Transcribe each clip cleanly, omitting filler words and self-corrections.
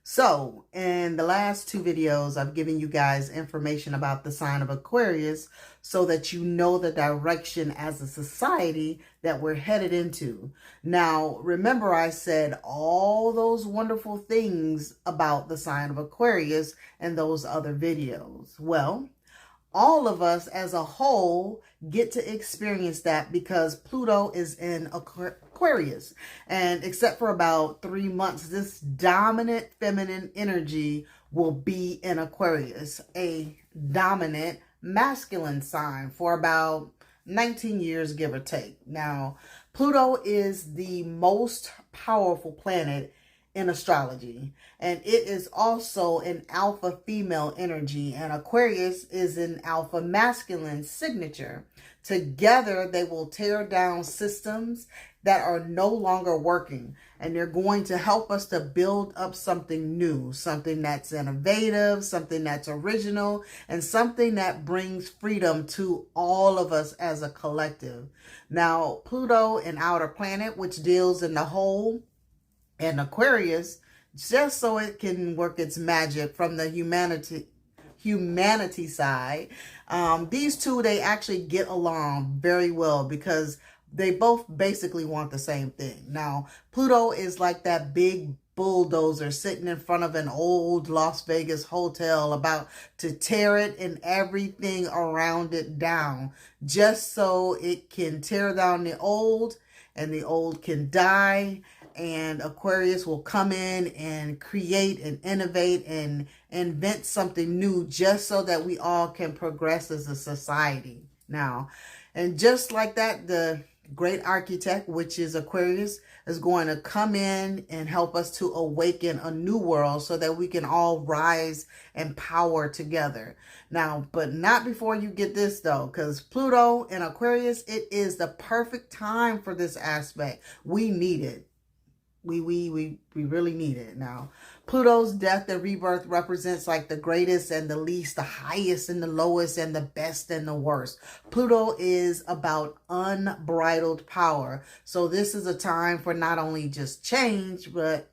So, in the last two videos, I've given you guys information about the sign of Aquarius so that you know the direction as a society that we're headed into. Now, remember I said all those wonderful things about the sign of Aquarius in those other videos. Well, all of us as a whole get to experience that because Pluto is in Aquarius. And except for about 3 months, this dominant feminine energy will be in Aquarius, a dominant masculine sign for about 19 years, give or take. Now, Pluto is the most powerful planet in astrology, and it is also an alpha female energy, and Aquarius is an alpha masculine signature. Together they will tear down systems that are no longer working, and they're going to help us to build up something new, something that's innovative, something that's original, and something that brings freedom to all of us as a collective. Now, Pluto, an outer planet which deals in the whole, and Aquarius, just so it can work its magic from the humanity side. These two, they actually get along very well because they both basically want the same thing. Now, Pluto is like that big bulldozer sitting in front of an old Las Vegas hotel about to tear it and everything around it down, just so it can tear down the old and the old can die, and Aquarius will come in and create and innovate and invent something new just so that we all can progress as a society. Now, and just like that, the great architect, which is Aquarius, is going to come in and help us to awaken a new world so that we can all rise and power together. Now, but not before you get this though, because Pluto and Aquarius, it is the perfect time for this aspect. We need it. We really need it. Now, Pluto's death and rebirth represents like the greatest and the least, the highest and the lowest, and the best and the worst. Pluto is about unbridled power. So this is a time for not only just change, but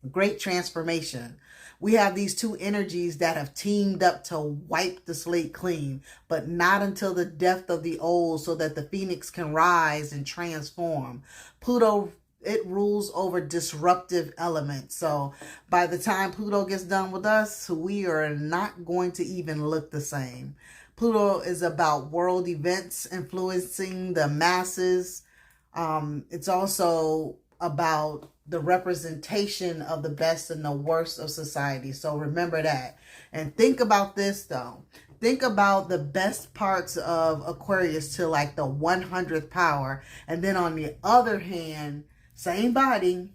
great transformation. We have these two energies that have teamed up to wipe the slate clean, but not until the death of the old, so that the phoenix can rise and transform. Pluto, it rules over disruptive elements. So by the time Pluto gets done with us, we are not going to even look the same. Pluto is about world events influencing the masses. It's also about the representation of the best and the worst of society. So remember that. And think about this though. Think about the best parts of Aquarius to like the 100th power. And then on the other hand, same body,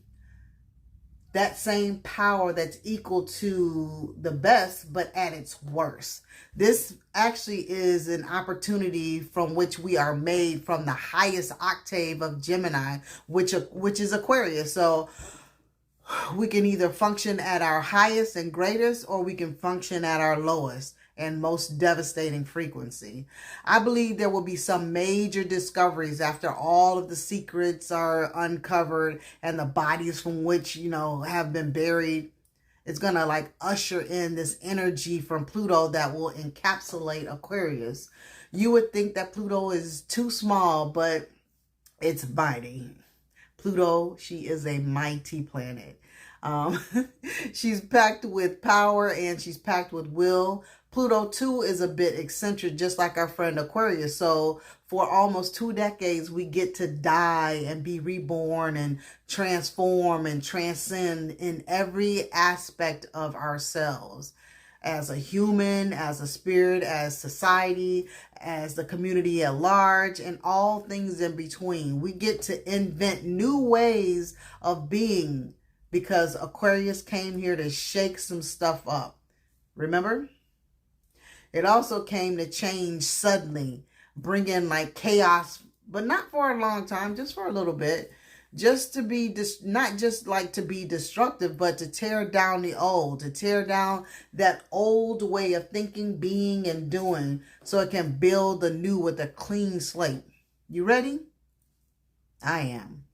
that same power that's equal to the best, but at its worst. This actually is an opportunity from which we are made from the highest octave of Gemini, which is Aquarius. So we can either function at our highest and greatest, or we can function at our lowest and most devastating frequency. I believe there will be some major discoveries after all of the secrets are uncovered and the bodies from which, have been buried. It's going to like usher in this energy from Pluto that will encapsulate Aquarius. You would think that Pluto is too small, but it's mighty. Pluto, she is a mighty planet. She's packed with power and she's packed with will. Pluto too is a bit eccentric, just like our friend Aquarius. So for almost 2 decades, we get to die and be reborn and transform and transcend in every aspect of ourselves. As a human, as a spirit, as society, as the community at large, and all things in between. We get to invent new ways of being because Aquarius came here to shake some stuff up. Remember? It also came to change suddenly, bring in like chaos, but not for a long time, just for a little bit. Just to be, not just like to be destructive, but to tear down the old, to tear down that old way of thinking, being, and doing, so it can build the new with a clean slate. You ready? I am.